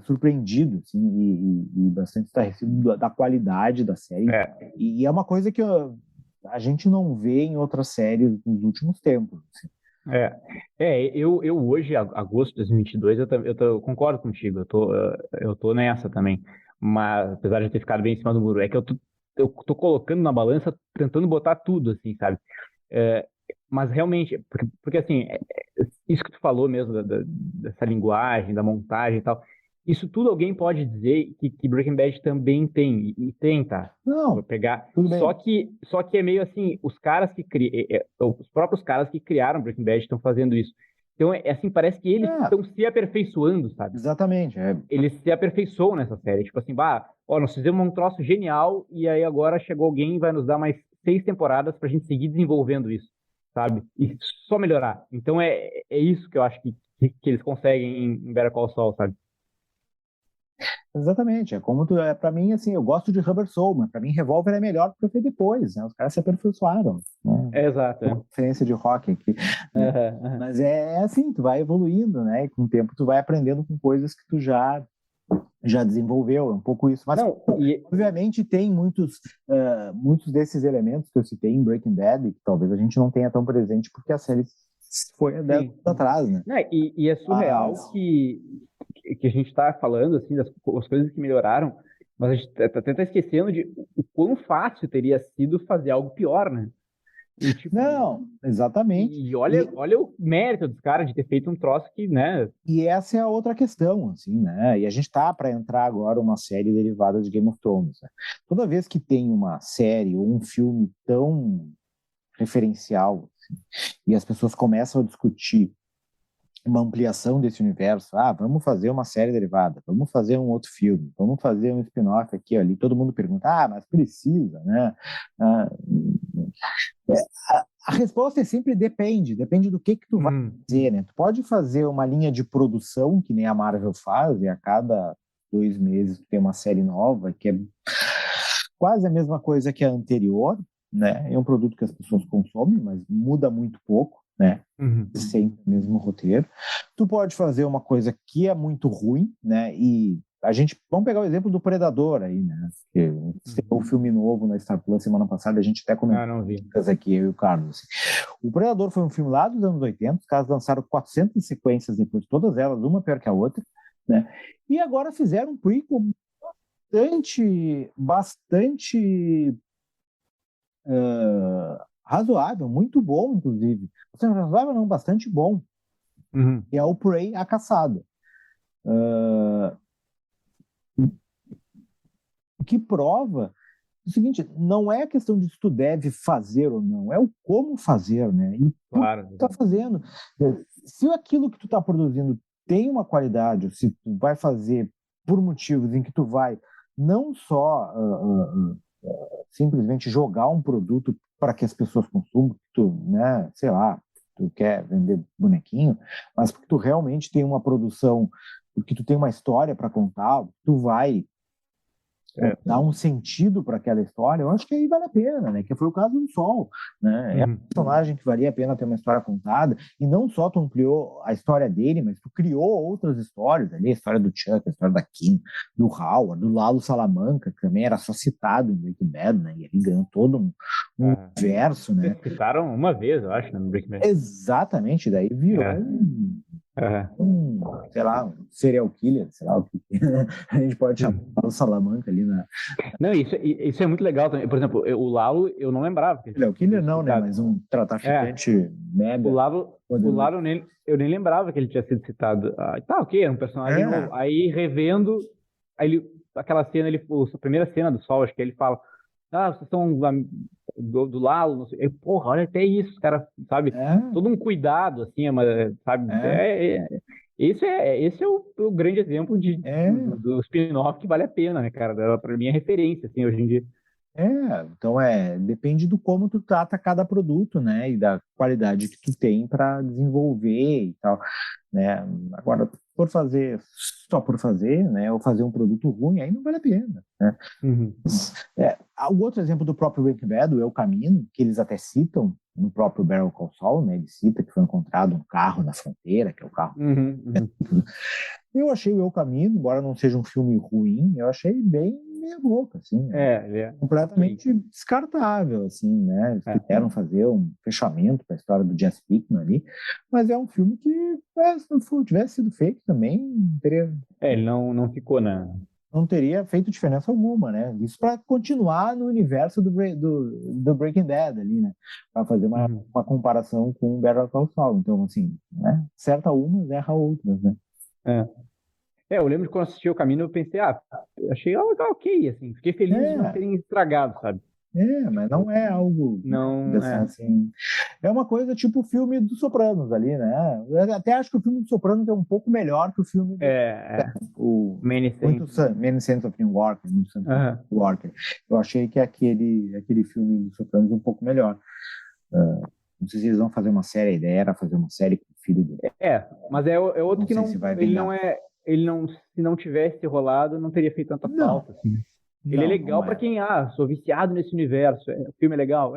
surpreendido, assim, e bastante estarrecido da qualidade da série. E é uma coisa que a gente não vê em outras séries nos últimos tempos. Assim. Eu hoje, agosto de 2022, eu concordo contigo, eu tô nessa também, mas apesar de ter ficado bem em cima do muro, é que eu tô colocando na balança, tentando botar tudo, assim, sabe? Mas realmente, porque assim, isso que tu falou mesmo, dessa linguagem, da montagem e tal, isso tudo alguém pode dizer que Breaking Bad também tem, e tem, tá? Não, vou pegar. tudo bem. Só que é meio assim, os próprios caras que criaram Breaking Bad estão fazendo isso. Então, assim, parece que eles estão se aperfeiçoando, sabe? Exatamente. Eles se aperfeiçoam nessa série. Tipo assim, nós fizemos um troço genial e aí agora chegou alguém e vai nos dar mais 6 temporadas pra gente seguir desenvolvendo isso, sabe? E só melhorar. Então, é isso que eu acho que eles conseguem em Better Call Saul, sabe? Exatamente, para mim, assim, eu gosto de Rubber Soul, mas para mim Revolver é melhor do que eu fiz depois, né? Os caras se aperfeiçoaram, né? Exato. Uma referência de rock aqui. Mas é assim, tu vai evoluindo, né? E com o tempo tu vai aprendendo com coisas que tu já desenvolveu, é um pouco isso. Mas, obviamente, tem muitos desses elementos que eu citei em Breaking Bad, que talvez a gente não tenha tão presente, porque a série foi há 10 anos atrás, né? E é surreal que a gente está falando, assim, das coisas que melhoraram, mas a gente até tá esquecendo de o quão fácil teria sido fazer algo pior, né? E, tipo, não, exatamente. E olha o mérito dos caras de ter feito um troço que, né? E essa é a outra questão, assim, né? E a gente tá para entrar agora uma série derivada de Game of Thrones. Né? Toda vez que tem uma série ou um filme tão referencial, assim, e as pessoas começam a discutir uma ampliação desse universo, vamos fazer uma série derivada, vamos fazer um outro filme, vamos fazer um spin-off aqui ali, todo mundo pergunta, mas precisa, né? A resposta é sempre depende do que tu vai fazer, né? Tu pode fazer uma linha de produção, que nem a Marvel faz, e a cada 2 meses tu tem uma série nova, que é quase a mesma coisa que a anterior, né? É um produto que as pessoas consomem, mas muda muito pouco, né? Sempre o mesmo roteiro. Tu pode fazer uma coisa que é muito ruim, né? E Vamos pegar o exemplo do Predador aí, né? Que o filme novo na Star Plus semana passada, a gente até comentou não vi. aqui, eu e o Carlos. Assim. O Predador foi um filme lá dos anos 80, os caras lançaram 400 sequências depois, todas elas, uma pior que a outra, né? E agora fizeram um prequel bastante razoável, muito bom, inclusive. Razoável não, bastante bom. E é o Prey, A Caçada. O que prova o seguinte, não é a questão de se tu deve fazer ou não, é o como fazer, né? E claro. Tu tá fazendo. Se aquilo que tu tá produzindo tem uma qualidade, ou se tu vai fazer por motivos em que tu vai não só simplesmente jogar um produto para que as pessoas consumam, tu, né, sei lá, tu quer vender bonequinho, mas porque tu realmente tem uma produção, porque tu tem uma história para contar, tu vai dar um sentido para aquela história, eu acho que aí vale a pena, né? Que foi o caso do Sol, né? É um personagem que valia a pena ter uma história contada, e não só tu ampliou a história dele, mas tu criou outras histórias ali, a história do Chuck, a história da Kim, do Howard, do Lalo Salamanca, que também era só citado em Breaking Bad, né? E ele ganhou todo um universo, né? Citaram uma vez, eu acho, no Breaking Bad. Exatamente, daí virou sei lá, um serial killer, sei lá o que a gente pode chamar o Salamanca ali na... Não, isso é muito legal também. Por exemplo, o Lalo, eu não lembrava. Serial killer não, né? Mas um traficante mega. O Lalo eu nem lembrava que ele tinha sido citado. Tá, ok, é um personagem novo. Aí, revendo, aquela cena, a primeira cena do Sol, acho que ele fala, vocês são do Lalo, não sei. Porra, olha até isso, cara, sabe? Todo um cuidado, assim, sabe? Esse é o grande exemplo do spin-off que vale a pena, né, cara? Pra mim é referência, assim, hoje em dia. Então depende do como tu trata cada produto, né, e da qualidade que tu tem para desenvolver e tal, né. Agora, só por fazer, né, ou fazer um produto ruim, aí não vale a pena, né. O outro exemplo do próprio Breaking Bad, o El Camino, que eles até citam no próprio Better Call Saul, né, ele cita que foi encontrado um carro na fronteira, que é o carro. Eu achei o El Camino, embora não seja um filme ruim, eu achei bem meia boca, assim, né? Completamente descartável, assim, né? Eles quiseram fazer um fechamento para a história do Jesse Pinkman ali, mas é um filme que, se não tivesse sido feito também, teria... ele não ficou não teria feito diferença alguma, né? Isso para continuar no universo do Breaking Bad ali, né? Para fazer uma comparação com o Better Call Saul. Então, assim, né? Acerta umas, erra outras, né? Eu lembro de quando assisti O Caminho, eu pensei, achei ok, assim, fiquei feliz de não terem estragado, sabe? Mas não é algo... Não, assim, é uma coisa tipo o filme do Sopranos ali, né? Eu até acho que o filme do Sopranos é um pouco melhor que o filme o Many Saints of Newark, Newark. Eu achei que aquele filme do Sopranos um pouco melhor. Não sei se eles vão fazer uma série, a ideia era fazer uma série com o filho do... mas é outro que não, se vai ele não é, se não tivesse rolado, não teria feito tanta falta, assim. Ele é legal para quem, sou viciado nesse universo, o filme é legal,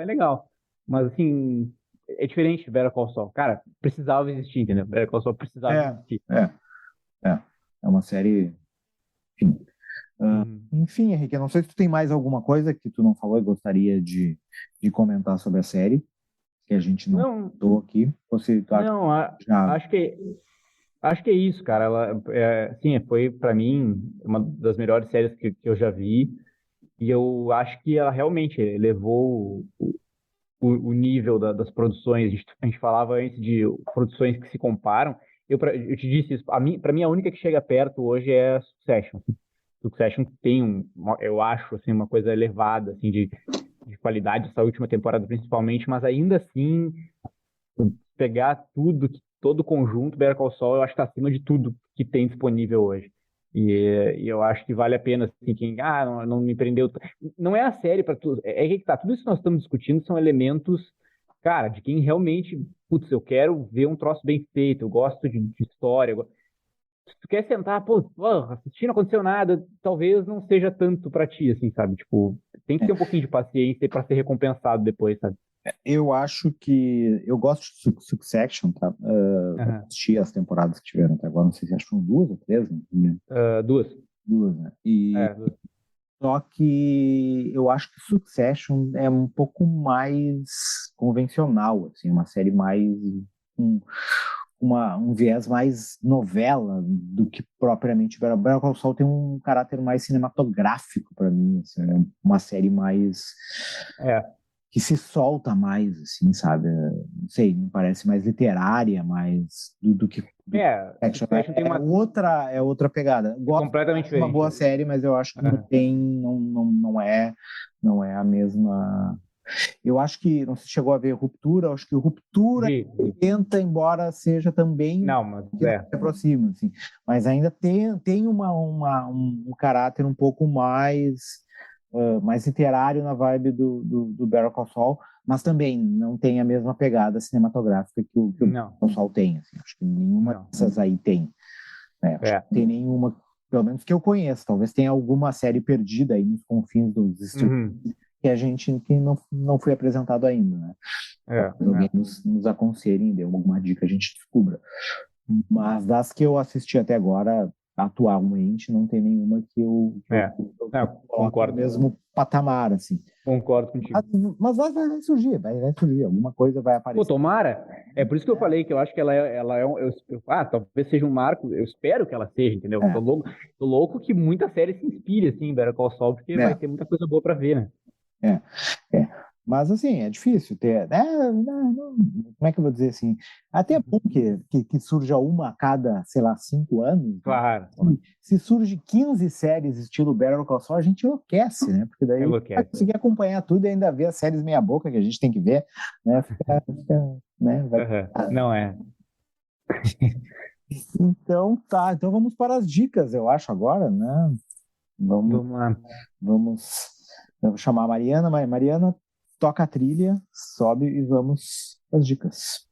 mas assim, é diferente de Better Call Saul. Cara, precisava existir, entendeu? Better Call Saul precisava existir. É uma série... Enfim, Henrique, eu não sei se tu tem mais alguma coisa que tu não falou e gostaria de comentar sobre a série, que a gente não estou aqui. Acho que é isso, cara. Ela, sim, foi para mim uma das melhores séries que eu já vi, e eu acho que ela realmente elevou o nível das produções. A gente falava antes de produções que se comparam. Eu te disse isso. Para mim, a única que chega perto hoje é Succession. Succession tem eu acho, assim, uma coisa elevada, assim, de qualidade, essa última temporada principalmente, mas ainda assim, pegar todo o conjunto Better Call Saul, eu acho que está acima de tudo que tem disponível hoje. E eu acho que vale a pena, assim, quem, não me prendeu. Não é a série para tudo. Que tá, tudo isso que nós estamos discutindo são elementos, cara, de quem realmente, putz, eu quero ver um troço bem feito, eu gosto de história. Se tu quer sentar, assistir, não aconteceu nada, talvez não seja tanto pra ti, assim, sabe? Tipo, tem que ter um pouquinho de paciência pra ser recompensado depois, sabe? Eu acho que... Eu gosto de Succession, tá? Assisti as temporadas que tiveram até agora, não sei se acho que são 2 ou 3, né? 2. Duas, né? E É, só que eu acho que Succession é um pouco mais convencional, assim, uma série mais um, um viés mais novela do que propriamente Better Call Saul tem um caráter mais cinematográfico para mim, assim, é uma série mais é, que se solta mais, assim, sabe? Não sei, me parece mais literária, mais do que action. Succession tem uma... É outra pegada. É Gosto completamente de uma boa diferente. série, mas eu acho que não Aham. tem, não é a mesma. Eu acho que, não sei se chegou a ver Ruptura, eu acho que Ruptura Vi. tenta, embora seja também Não, mas que não se aproxima, assim, mas ainda tem um caráter um pouco mais literário na vibe do Better Call Saul, mas também não tem a mesma pegada cinematográfica que o Better não, Call Saul tem, assim, acho que nenhuma não. dessas aí tem, né? Acho que É. não tem nenhuma, pelo menos que eu conheço, talvez tenha alguma série perdida aí nos confins dos streams Uhum. que a gente que não foi apresentado ainda, né? É, Alguém é. nos aconselhe, dê alguma dica, a gente descubra. Mas das que eu assisti até agora, atualmente, não tem nenhuma É. que eu Não, coloque no concordo. mesmo patamar, assim. Concordo contigo. Mas vai surgir, vai surgir, alguma coisa vai Pô, aparecer. tomara. É por isso que eu falei que eu acho que ela é um. Talvez seja um marco. Eu espero que ela seja, entendeu? É, Tô louco que muita série se inspire, assim, em Better Call Saul, porque vai é, ter muita coisa boa pra ver, né? é, é. Mas, assim, é difícil ter. Como é que eu vou dizer assim? Até é bom que surja uma a cada, sei lá, 5 anos, né? Claro. Se surge 15 séries estilo Better Call Saul, a gente enlouquece, né? Porque daí a gente vai Enlouquece. conseguir acompanhar tudo e ainda ver as séries meia-boca que a gente tem que ver, né? Né? Aham. Não é. Então, tá. Então vamos para as dicas, eu acho, agora, né? Vamos, Vamos lá. vamos, eu vou chamar a Mariana. Mariana, toca a trilha, sobe e vamos às dicas.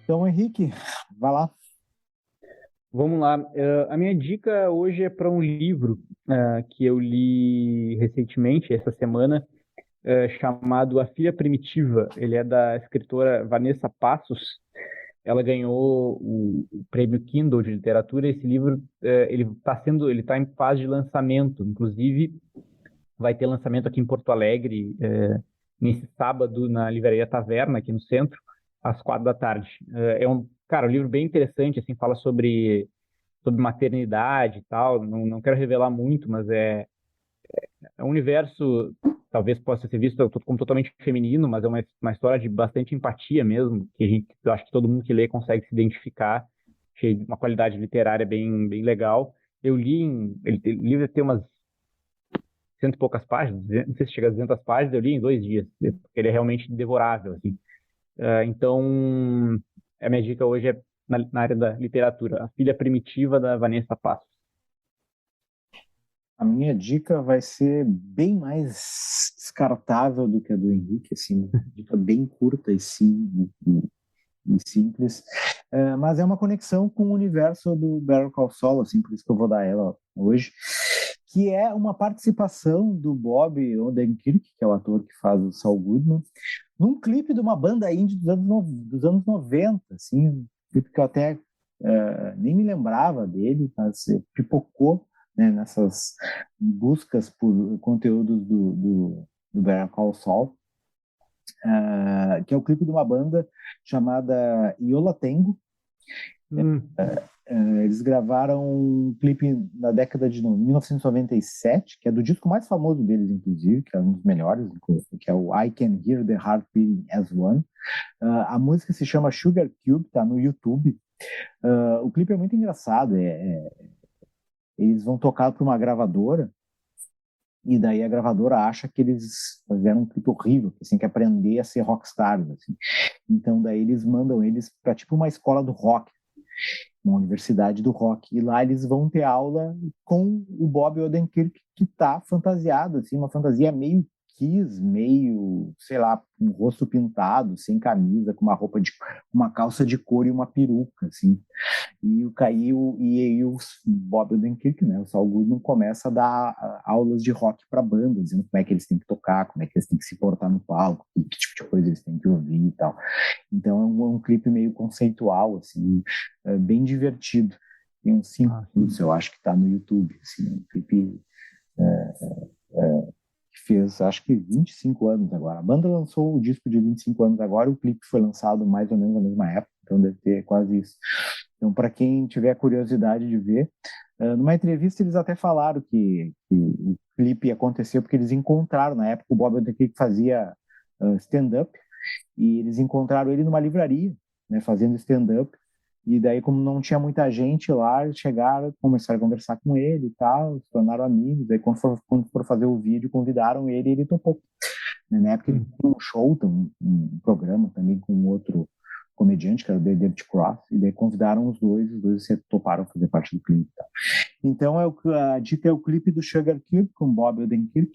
Então, Henrique, vai lá. Vamos lá. A minha dica hoje é para um livro que eu li recentemente, essa semana, chamado A Filha Primitiva. Ele é da escritora Vanessa Passos. Ela ganhou o prêmio Kindle de literatura. Esse livro ele está em fase de lançamento. Inclusive, vai ter lançamento aqui em Porto Alegre nesse sábado na Livraria Taverna, aqui no centro, às 4 da tarde. Cara, um livro bem interessante, assim, fala sobre maternidade e tal. Não quero revelar muito, mas é um universo, talvez possa ser visto como totalmente feminino, mas é uma história de bastante empatia mesmo, eu acho que todo mundo que lê consegue se identificar. Achei uma qualidade literária bem, bem legal. Eu li o livro tem umas cento e poucas páginas, não sei se chega a 200 páginas, eu li em 2 dias, porque ele é realmente devorável, assim. Então, a minha dica hoje é na área da literatura, A Filha Primitiva, da Vanessa Passos. A minha dica vai ser bem mais descartável do que a do Henrique, assim, uma dica bem curta e simples, mas é uma conexão com o universo do Better Call Saul, assim, por isso que eu vou dar ela hoje, que é uma participação do Bob Odenkirk, que é o ator que faz o Saul Goodman, num clipe de uma banda indie dos anos 90, assim, um clipe que eu até nem me lembrava dele, mas pipocou, né, nessas buscas por conteúdos do Better Call Saul, que é o clipe de uma banda chamada Yola Tengo. Hum, Eles gravaram um clipe na década de 1997, que é do disco mais famoso deles, inclusive, que é um dos melhores, que é o I Can Hear the Heart Beating as One. A música se chama Sugar Cube, tá no YouTube. O clipe é muito engraçado. Eles vão tocar para uma gravadora e daí a gravadora acha que eles fizeram um clipe horrível, que assim, que aprender a ser rockstars, assim. Então daí eles mandam eles para tipo uma escola do rock, uma universidade do rock, e lá eles vão ter aula com o Bob Odenkirk, que está fantasiado, assim, uma fantasia meio Kiss, meio, sei lá, com o rosto pintado, sem camisa, com uma calça de couro e uma peruca, assim. E o Bob Odenkirk, né, o Saul Goodman, começa a dar aulas de rock para banda, dizendo como é que eles têm que tocar, como é que eles têm que se portar no palco, que tipo de coisa eles têm que ouvir e tal. Então é um clipe meio conceitual, assim, bem divertido. Tem uns 5 minutos, eu acho que está no YouTube, assim, um clipe que fez, acho que 25 anos agora. A banda lançou o disco de 25 anos agora, o clipe foi lançado mais ou menos na mesma época, então deve ter quase isso. Então, para quem tiver curiosidade de ver, numa entrevista eles até falaram que o clipe aconteceu porque eles encontraram, na época o Bob Odenkirk fazia stand-up, e eles encontraram ele numa livraria, né, fazendo stand-up, e daí, como não tinha muita gente lá, eles chegaram, começaram a conversar com ele e tal, se tornaram amigos. Daí, quando for fazer o vídeo, convidaram ele e ele topou. Na época, ele tinha um show, um programa também com um outro comediante, que era o David Cross, e daí convidaram os dois toparam fazer parte do clipe. Tá? Então, a dica é o clipe do Sugar Cube, com Bob Odenkirk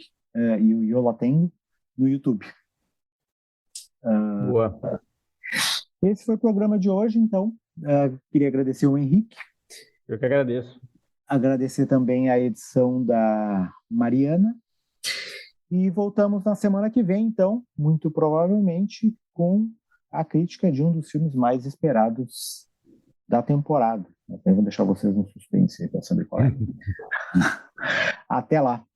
e o Yo La Tengo, no YouTube. Boa. Esse foi o programa de hoje, então. Queria agradecer o Henrique. Eu que agradeço. Agradecer também a edição da Mariana. E voltamos na semana que vem, então, muito provavelmente com a crítica de um dos filmes mais esperados da temporada. Eu vou deixar vocês no suspense para saber qual é. Até lá!